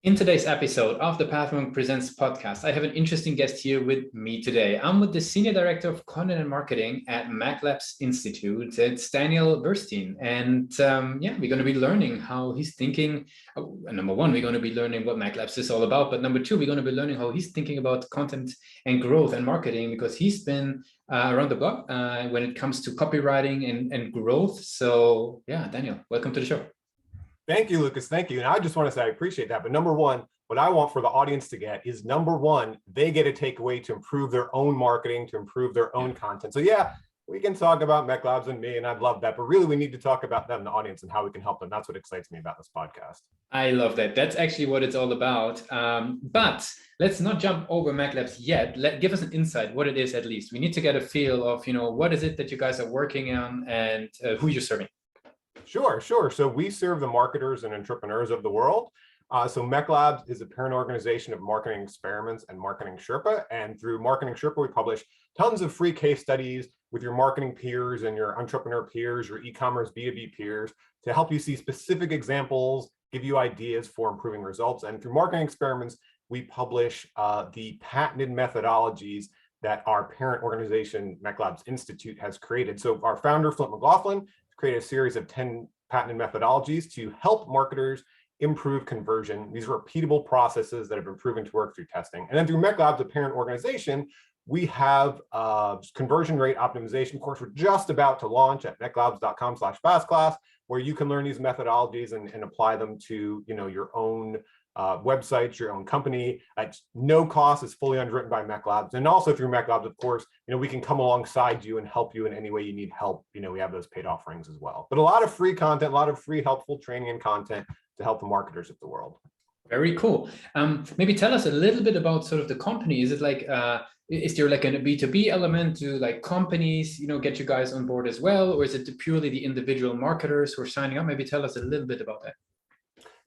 In today's episode of the Pathmark Presents podcast, I have an interesting guest here with me today. I'm with the Senior Director of Content and Marketing at MECLABS Institute. It's Daniel Burstein. And we're going to be learning how he's thinking. Number one, we're going to be learning what MECLABS is all about. But number two, we're going to be learning how he's thinking about content and growth and marketing, because he's been around the block when it comes to copywriting and growth. So yeah, Daniel, welcome to the show. Thank you, Lucas. Thank you. And I just want to say I appreciate that. But number one, what I want for the audience to get is number one, they get a takeaway to improve their own marketing, to improve their own content. So yeah, we can talk about MECLABS and me, and I'd love that. But really, we need to talk about them, the audience, and how we can help them. That's what excites me about this podcast. I love that. That's actually what it's all about. But let's not jump over MECLABS yet. Give us an insight, what it is at least. We need to get a feel of, what is it that you guys are working on and who you're serving. Sure. So we serve the marketers and entrepreneurs of the world. So MECLABS is a parent organization of Marketing Experiments and Marketing Sherpa. And through Marketing Sherpa, we publish tons of free case studies with your marketing peers and your entrepreneur peers, your e-commerce B2B peers, to help you see specific examples, give you ideas for improving results. And through Marketing Experiments, we publish the patented methodologies that our parent organization, MECLABS Institute, has created. So our founder, Flint McLaughlin, created a series of 10 patented methodologies to help marketers improve conversion. These are repeatable processes that have been proven to work through testing. And then through MECLABS, a parent organization, we have a conversion rate optimization course we're just about to launch at meclabs.com/fastclass, where you can learn these methodologies and apply them to your own websites, your own company at no cost. Is fully underwritten by MECLABS. And also through MECLABS, of course, we can come alongside you and help you in any way you need help. We have those paid offerings as well. But a lot of free content, a lot of free helpful training and content to help the marketers of the world. Very cool. Maybe tell us a little bit about sort of the company. Is it like, is there like a B2B element to like companies, get you guys on board as well? Or is it purely the individual marketers who are signing up? Maybe tell us a little bit about that.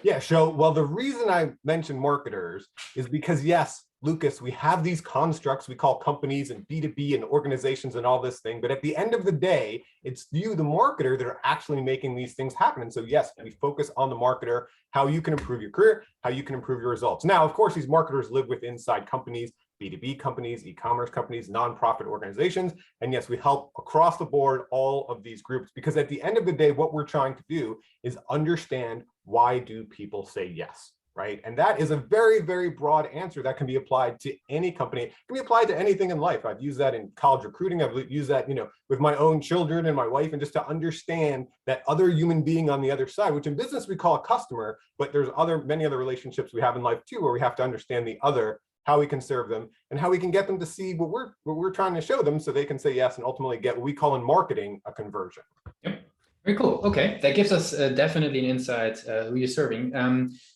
Yeah, so, well, the reason I mentioned marketers is because, yes, Lucas, we have these constructs we call companies and B2B and organizations and all this thing. But at the end of the day, it's you, the marketer, that are actually making these things happen. And so, yes, we focus on the marketer, how you can improve your career, how you can improve your results. Now, of course, these marketers live with inside companies, B2B companies, e-commerce companies, nonprofit organizations. And yes, we help across the board all of these groups, because at the end of the day, what we're trying to do is understand, why do people say yes, right? And that is a very, very broad answer that can be applied to any company. It can be applied to anything in life. I've used that in college recruiting. I've used that, with my own children and my wife, and just to understand that other human being on the other side, which in business we call a customer, but there's many other relationships we have in life too, where we have to understand the other, how we can serve them, and how we can get them to see what we're trying to show them, so they can say yes and ultimately get what we call in marketing a conversion. Yep. Very cool. Okay, that gives us definitely an insight who you're serving.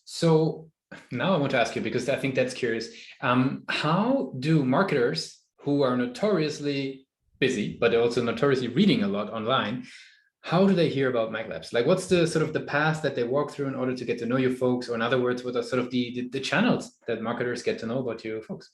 So now I want to ask you, because I think that's curious. How do marketers who are notoriously busy, but also notoriously reading a lot online, how do they hear about MECLABS? Like, what's the sort of the path that they walk through in order to get to know you folks? Or in other words, what are sort of the channels that marketers get to know about you folks?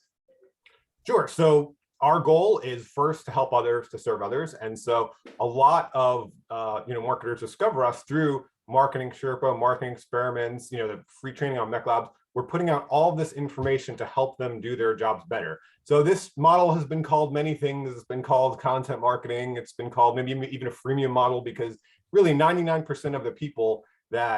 Sure. So our goal is first to help others to serve others. And so a lot of marketers discover us through Marketing Sherpa, Marketing Experiments, the free training on MECLABS. We're putting out all this information to help them do their jobs better. So this model has been called many things. It's been called content marketing. It's been called maybe even a freemium model, because really 99% of the people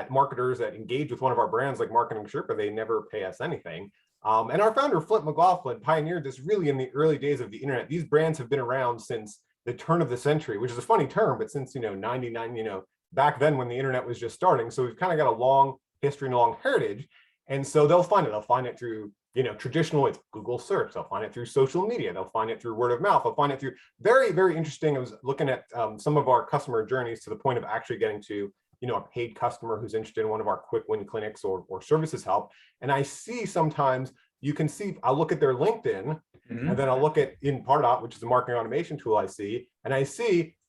marketers that engage with one of our brands like Marketing Sherpa, they never pay us anything. And our founder, Flint McLaughlin, pioneered this really in the early days of the internet. These brands have been around since the turn of the century, which is a funny term, but since, 99, back then when the internet was just starting. So we've kind of got a long history and a long heritage. And so they'll find it through, traditional, it's Google search. They'll find it through social media. They'll find it through word of mouth. They'll find it through very, very interesting. I was looking at some of our customer journeys to the point of actually getting to a paid customer who's interested in one of our quick win clinics or services help. And I see sometimes I'll look at their LinkedIn, and then I'll look at in Pardot, which is a marketing automation tool I see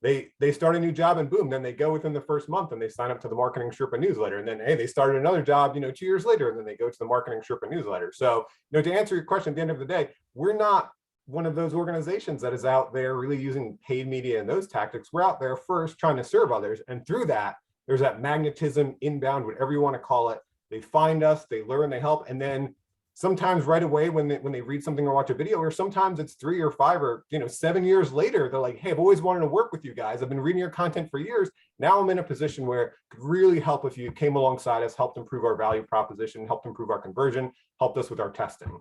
they start a new job, and boom, then they go within the first month and they sign up to the Marketing Sherpa newsletter. And then, hey, they started another job, 2 years later, and then they go to the Marketing Sherpa newsletter. So, to answer your question, at the end of the day, we're not one of those organizations that is out there really using paid media and those tactics. We're out there first trying to serve others. And through that, there's that magnetism, inbound, whatever you want to call it, they find us, they learn, they help, and then sometimes right away when they read something or watch a video, or sometimes it's 3 or 5 or 7 years later, they're like, hey, I've always wanted to work with you guys. I've been reading your content for years. Now I'm in a position where it could really help if you came alongside us, helped improve our value proposition, helped improve our conversion, helped us with our testing.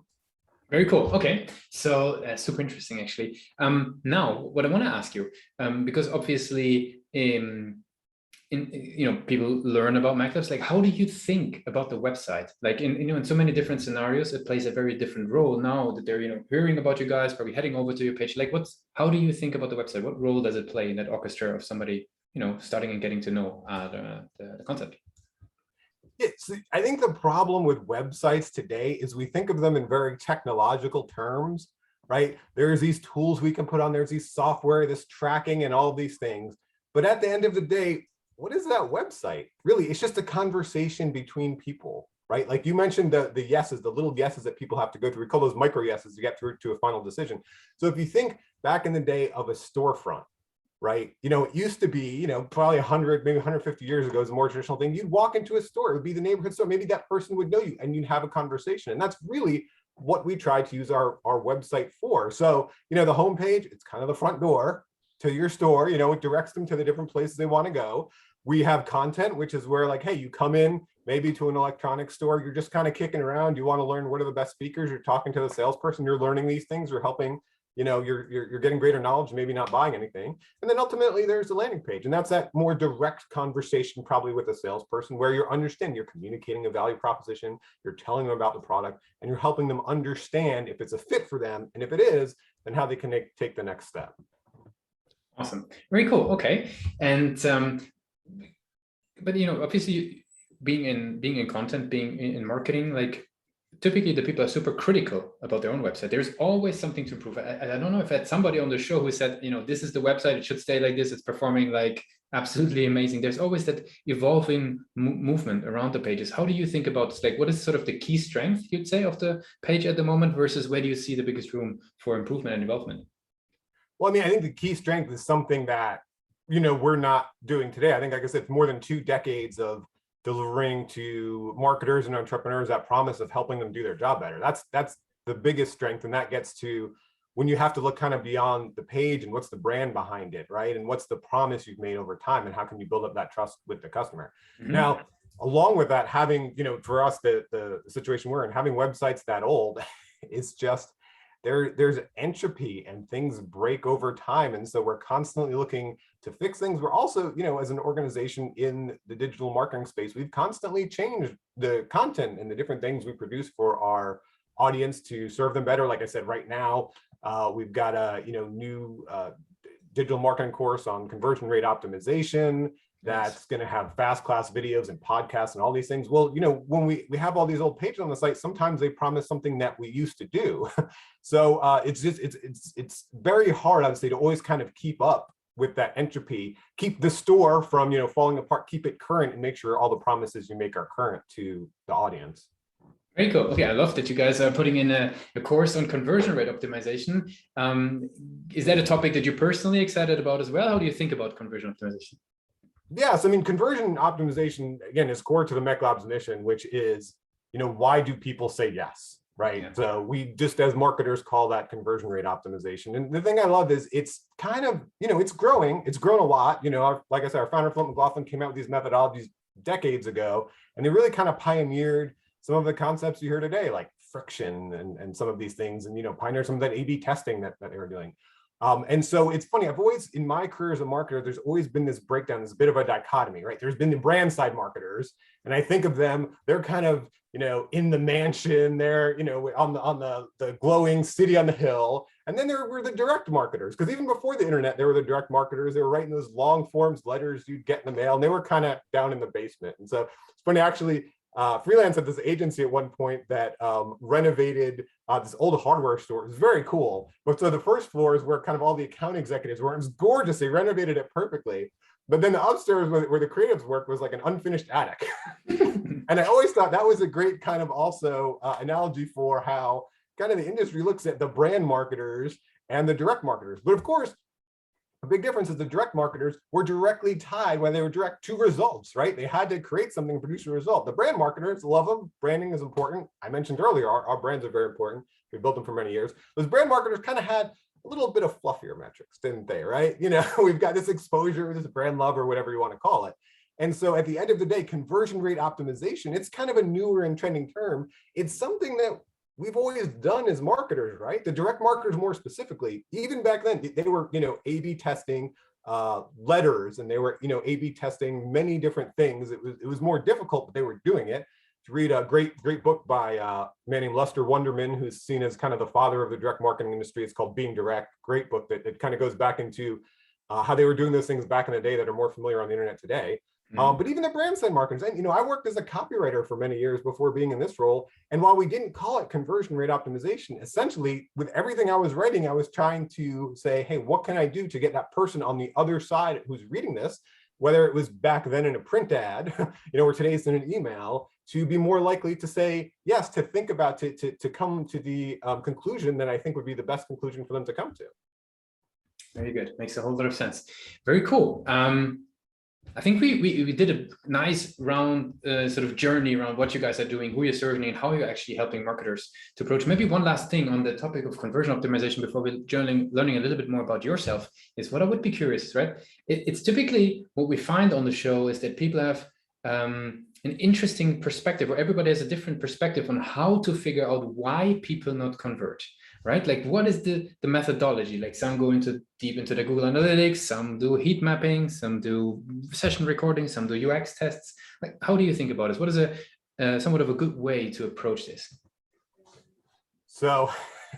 Very cool. Okay, so super interesting, actually. Now, what I want to ask you, because obviously, people learn about MECLABS. Like, how do you think about the website? Like, in so many different scenarios, it plays a very different role. Now that they're hearing about you guys, probably heading over to your page. Like, how do you think about the website? What role does it play in that orchestra of somebody starting and getting to know the concept? I think the problem with websites today is we think of them in very technological terms, right? There's these tools we can put on, there's these software, this tracking and all of these things. But at the end of the day, what is that website? Really, it's just a conversation between people, right? Like you mentioned the yeses, the little yeses that people have to go through. We call those micro yeses to get through to a final decision. So if you think back in the day of a storefront, right? It used to be, probably 100, maybe 150 years ago is a more traditional thing. You'd walk into a store, it would be the neighborhood store. Maybe that person would know you and you'd have a conversation. And that's really what we try to use our website for. So, the homepage, it's kind of the front door to your store, it directs them to the different places they want to go. We have content, which is where like, hey, you come in maybe to an electronics store, you're just kind of kicking around. You want to learn what are the best speakers, you're talking to the salesperson, you're learning these things, you're helping, you're getting greater knowledge, maybe not buying anything. And then ultimately there's the landing page. And that's that more direct conversation probably with a salesperson where you're communicating a value proposition, you're telling them about the product, and you're helping them understand if it's a fit for them. And if it is, then how they can take the next step. Awesome. Very cool. Okay. And but obviously being in content, being in marketing, like typically the people are super critical about their own website. There's always something to improve. I don't know if I had somebody on the show who said, this is the website, it should stay like this, it's performing like absolutely amazing. There's always that evolving movement around the pages. How do you think about like what is sort of the key strength, you'd say, of the page at the moment versus where do you see the biggest room for improvement and development? Well, I think the key strength is something that, we're not doing today. I think, like I said, more than 2 decades of delivering to marketers and entrepreneurs that promise of helping them do their job better. That's the biggest strength. And that gets to when you have to look kind of beyond the page and what's the brand behind it, right? And what's the promise you've made over time and how can you build up that trust with the customer? Mm-hmm. Now, along with that, having, for us, the situation we're in, having websites that old is just, there's entropy and things break over time. And so we're constantly looking to fix things. We're also, as an organization in the digital marketing space, we've constantly changed the content and the different things we produce for our audience to serve them better. Like I said, right now, we've got a new digital marketing course on conversion rate optimization. That's going to have fast class videos and podcasts and all these things. Well, when we have all these old pages on the site, sometimes they promise something that we used to do. So it's very hard, I would say, to always kind of keep up with that entropy, keep the store from, falling apart, keep it current and make sure all the promises you make are current to the audience. Very cool. Okay, I love that you guys are putting in a course on conversion rate optimization. Is that a topic that you're personally excited about as well? How do you think about conversion optimization? Yes, conversion optimization, again, is core to the MECLABS mission, which is, why do people say yes, right? Yeah. So we just as marketers call that conversion rate optimization. And the thing I love is it's kind of, it's growing. It's grown a lot. Like I said, our founder, Flint McLaughlin, came out with these methodologies decades ago, and they really kind of pioneered some of the concepts you hear today, like friction and some of these things, and, pioneered some of that A/B testing that they were doing. And so it's funny, I've always, in my career as a marketer, there's always been this breakdown, this bit of a dichotomy, right? There's been the brand side marketers, and I think of them, they're kind of, in the mansion, they're, on the glowing city on the hill. And then there were the direct marketers, because even before the internet, there were the direct marketers. They were writing those long forms, letters you'd get in the mail, and they were kind of down in the basement. And so it's funny, actually, Freelance had this agency at one point that renovated this old hardware store. It was very cool. But so the first floor is where kind of all the account executives were. It was gorgeous. They renovated it perfectly. But then the upstairs where the creatives worked was like an unfinished attic. And I always thought that was a great kind of also analogy for how kind of the industry looks at the brand marketers and the direct marketers. But of course, A big difference is the direct marketers were directly tied when they were direct to results, right? They had to create something and produce a result. The brand marketers love them. Branding is important. I mentioned earlier, our brands are very important. We built them for many years. Those brand marketers kind of had a little bit of fluffier metrics, didn't they, right? We've got this exposure, this brand love, or whatever you want to call it. And so at the end of the day, conversion rate optimization, it's kind of a newer and trending term. It's something that we've always done as marketers, right? The direct marketers more specifically, even back then, they were, A/B testing letters, and they were, A/B testing many different things. It was more difficult, but they were doing it. To read a great book by a man named Lester Wunderman, who's seen as kind of the father of the direct marketing industry. It's called Being Direct. Great book that it kind of goes back into how they were doing those things back in the day that are more familiar on the internet today. But even the brand side marketers, and I worked as a copywriter for many years before being in this role. And while we didn't call it conversion rate optimization, essentially with everything I was writing, I was trying to say, hey, what can I do to get that person on the other side who's reading this, whether it was back then in a print ad, or today's in an email, to be more likely to say yes, to think about, to come to the conclusion that I think would be the best conclusion for them to come to. Very good. Makes a whole lot of sense. Very cool. I think we did a nice round sort of journey around what you guys are doing, who you're serving, and how you're actually helping marketers to approach. Maybe one last thing on the topic of conversion optimization before we're learning a little bit more about yourself is what I would be curious, right? It's typically what we find on the show is that people have an interesting perspective, or everybody has a different perspective on how to figure out why people not convert. Right? Like, what is the methodology? Like, some go deep into the Google Analytics, some do heat mapping, some do session recording, some do UX tests. Like, how do you think about this? What is somewhat of a good way to approach this? So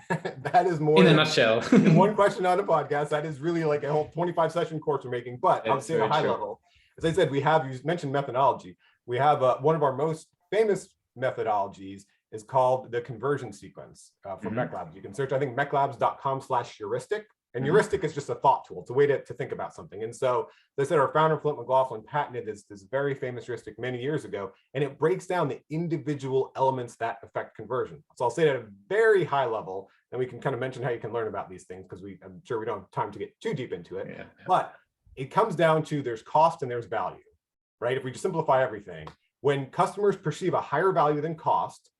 that is more in a nutshell. One question on a podcast. That is really like a whole 25-session course we're making. But I would say at a high level, as I said, you mentioned methodology. We have one of our most famous methodologies is called the conversion sequence from MECLABS. You can search, I think, meclabs.com/heuristic. And heuristic is just a thought tool. It's a way to think about something. And so, as I said, our founder, Flint McLaughlin, patented this very famous heuristic many years ago. And it breaks down the individual elements that affect conversion. So I'll say it at a very high level, and we can kind of mention how you can learn about these things, because I'm sure we don't have time to get too deep into it. Yeah. But it comes down to there's cost and there's value, right? If we just simplify everything, when customers perceive a higher value than cost,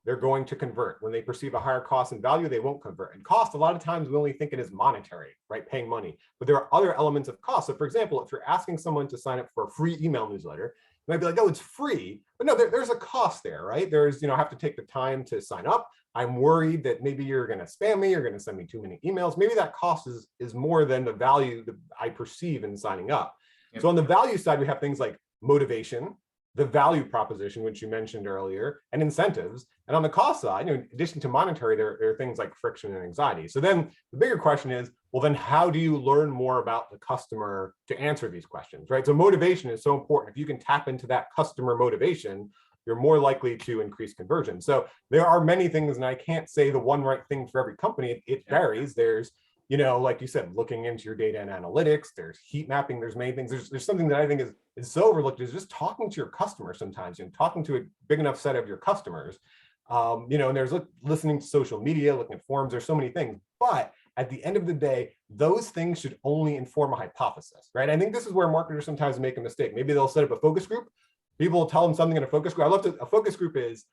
they're going to convert. When they perceive a higher cost and value, they won't convert. And cost, a lot of times we only think it is monetary, right? Paying money. But there are other elements of cost. So for example, if you're asking someone to sign up for a free email newsletter, you might be like, oh, it's free. But no, there's a cost there, right? There's, I have to take the time to sign up. I'm worried that maybe you're going to spam me, you're going to send me too many emails. Maybe that cost is more than the value that I perceive in signing up. Yep. So on the value side, we have things like motivation, the value proposition, which you mentioned earlier, and incentives. And on the cost side, in addition to monetary, there are things like friction and anxiety. So then the bigger question is, well, then how do you learn more about the customer to answer these questions, right? So motivation is so important. If you can tap into that customer motivation, you're more likely to increase conversion. So there are many things, and I can't say the one right thing for every company. It varies. There's, like you said, looking into your data and analytics, there's heat mapping, there's many things. There's something that I think is so overlooked, is just talking to your customers sometimes, talking to a big enough set of your customers. And there's listening to social media, looking at forums, there's so many things. But at the end of the day, those things should only inform a hypothesis, right? I think this is where marketers sometimes make a mistake. Maybe they'll set up a focus group. People will tell them something in a focus group. A focus group is,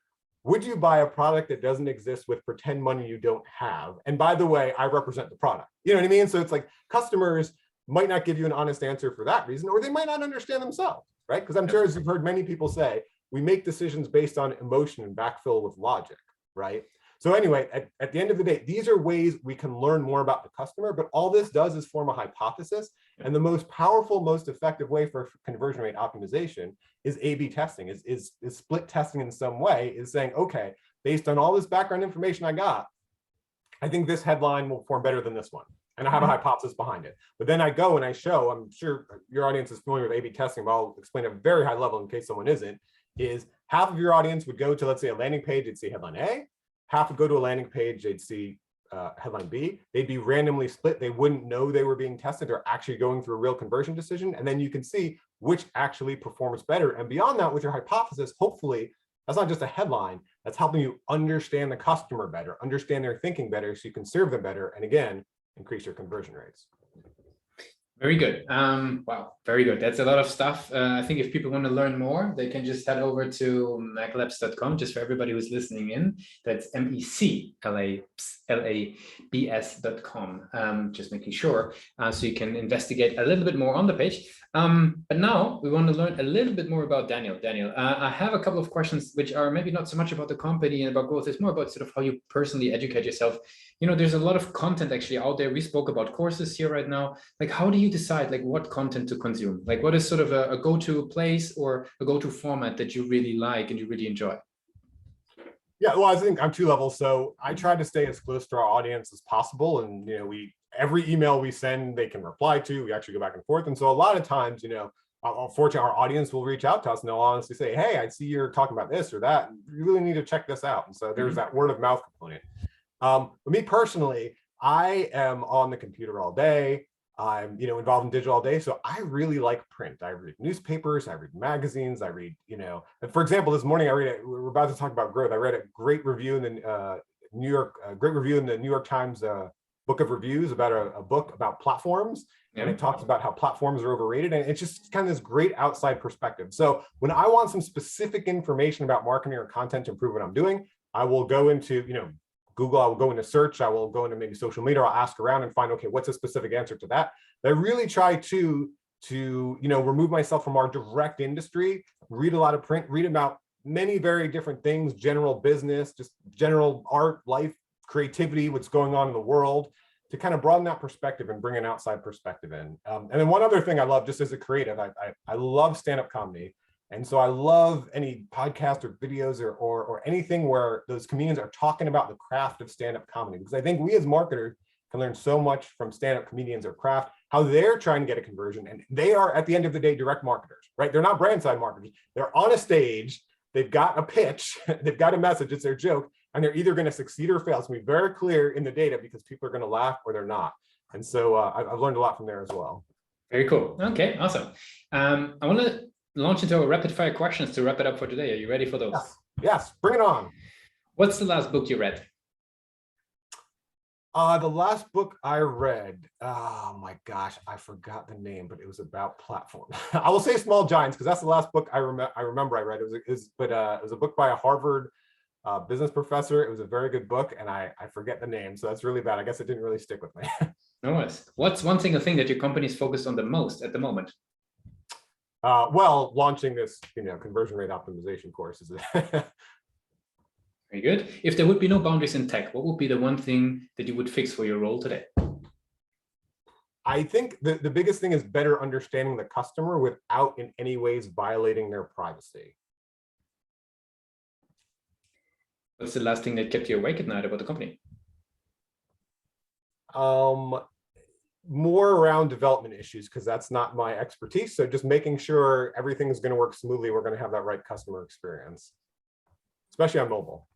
would you buy a product that doesn't exist with pretend money you don't have? And by the way, I represent the product. You know what I mean? So it's like customers might not give you an honest answer for that reason, or they might not understand themselves, right? Because I'm sure, as you've heard many people say, we make decisions based on emotion and backfill with logic, right? So anyway, at the end of the day, these are ways we can learn more about the customer, but all this does is form a hypothesis. And the most powerful, most effective way for conversion rate optimization is A/B testing, is split testing in some way, is saying, okay, based on all this background information I got, I think this headline will perform better than this one. And I have a hypothesis behind it. But then I go and I show, I'm sure your audience is familiar with A/B testing, but I'll explain at a very high level in case someone isn't, is half of your audience would go to, let's say, a landing page, they'd see headline A, half would go to a landing page, they'd see headline B. They'd be randomly split. They wouldn't know they were being tested. They're actually going through a real conversion decision. And then you can see which actually performs better. And beyond that, with your hypothesis, hopefully, that's not just a headline, that's helping you understand the customer better, understand their thinking better, so you can serve them better, and again, increase your conversion rates. Very good. Wow, very good. That's a lot of stuff. I think if people want to learn more, they can just head over to meclabs.com, just for everybody who's listening in. That's MECLABS.com. Just making sure, so you can investigate a little bit more on the page. But now we want to learn a little bit more about Daniel. Daniel, I have a couple of questions which are maybe not so much about the company and about growth. It's more about sort of how you personally educate yourself. You know, there's a lot of content actually out there. We spoke about courses here right now. Like, how do you decide like what content to consume? Like, what is sort of a go-to place or a go-to format that you really like and you really enjoy? Yeah, well, I think I'm two levels. So I try to stay as close to our audience as possible. And, every email we send, they can reply to, we actually go back and forth. And so a lot of times, unfortunately, our audience will reach out to us and they'll honestly say, hey, I see you're talking about this or that. And you really need to check this out. And so there's that word of mouth component. But me personally, I am on the computer all day. I'm, involved in digital all day. So I really like print. I read newspapers, I read magazines, I read, for example, this morning we're about to talk about growth. I read a great review in the New York Times book of reviews about a book about platforms. And it talks about how platforms are overrated. And it's just kind of this great outside perspective. So when I want some specific information about marketing or content to improve what I'm doing, I will go into, Google, I will go into search, I will go into maybe social media, I'll ask around and find, okay, what's a specific answer to that? But I really try to remove myself from our direct industry, read a lot of print, read about many very different things, general business, just general art, life, creativity, what's going on in the world, to kind of broaden that perspective and bring an outside perspective in. And then one other thing I love, just as a creative, I love stand-up comedy. And so I love any podcast or videos or anything where those comedians are talking about the craft of stand-up comedy, because I think we as marketers can learn so much from stand-up comedians or craft, how they're trying to get a conversion. And they are, at the end of the day, direct marketers, right? They're not brand side marketers. They're on a stage, they've got a pitch, they've got a message, it's their joke, and they're either going to succeed or fail. It's going to be very clear in the data because people are going to laugh or they're not. And so I've learned a lot from there as well. Very cool. Okay, awesome. I want to launch into our rapid fire questions to wrap it up for today. Are you ready for those? Yes, bring it on. What's the last book you read? The last book I read, oh my gosh, I forgot the name, but it was about platform. I will say Small Giants, because that's the last book I remember I read. It was a book by a Harvard business professor. It was a very good book, and I forget the name, so that's really bad. I guess it didn't really stick with me. No worries. What's one single thing that your company is focused on the most at the moment? Well, launching this, conversion rate optimization course is Very good. If there would be no boundaries in tech, what would be the one thing that you would fix for your role today? I think the biggest thing is better understanding the customer without in any ways violating their privacy. What's the last thing that kept you awake at night about the company? More around development issues, because that's not my expertise. So just making sure everything is going to work smoothly. We're going to have that right customer experience, especially on mobile.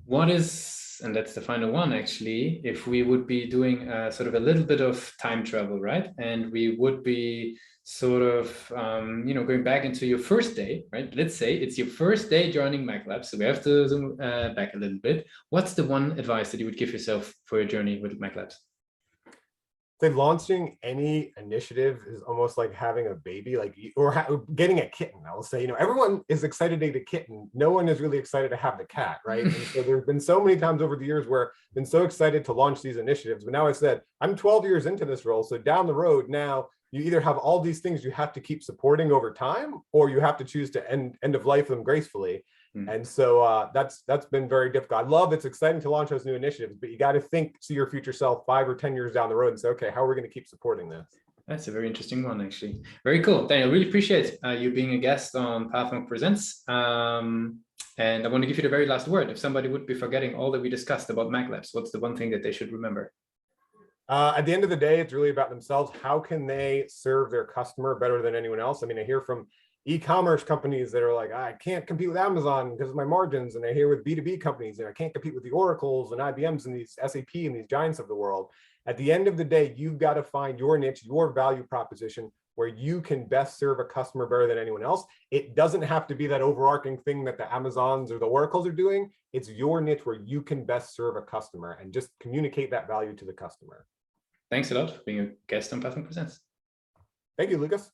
What is, and that's the final one actually, if we would be doing sort of a little bit of time travel, right? And we would be sort of, going back into your first day, right? Let's say it's your first day joining MECLABS. So we have to zoom back a little bit. What's the one advice that you would give yourself for your journey with MECLABS? Launching any initiative is almost like having a baby, or getting a kitten. I will say, everyone is excited to get a kitten. No one is really excited to have the cat, right? And so there's been so many times over the years where I've been so excited to launch these initiatives. But now I said, I'm 12 years into this role. So down the road now, you either have all these things you have to keep supporting over time, or you have to choose to end of life them gracefully. And so that's been very difficult. It's exciting to launch those new initiatives, but you got to see your future self 5 or 10 years down the road and say, okay, how are we going to keep supporting this? That's a very interesting one, actually. Very cool. Daniel, really appreciate you being a guest on Pathmark Presents. And I want to give you the very last word. If somebody would be forgetting all that we discussed about MECLABS, what's the one thing that they should remember? At the end of the day, it's really about themselves. How can they serve their customer better than anyone else? I mean, I hear from e-commerce companies that are like, I can't compete with Amazon because of my margins. And I hear with B2B companies, I can't compete with the Oracles and IBMs and these SAP and these giants of the world. At the end of the day, you've got to find your niche, your value proposition, where you can best serve a customer better than anyone else. It doesn't have to be that overarching thing that the Amazons or the Oracles are doing. It's your niche where you can best serve a customer, and just communicate that value to the customer. Thanks a lot for being a guest on Pathwing Presents. Thank you, Lucas.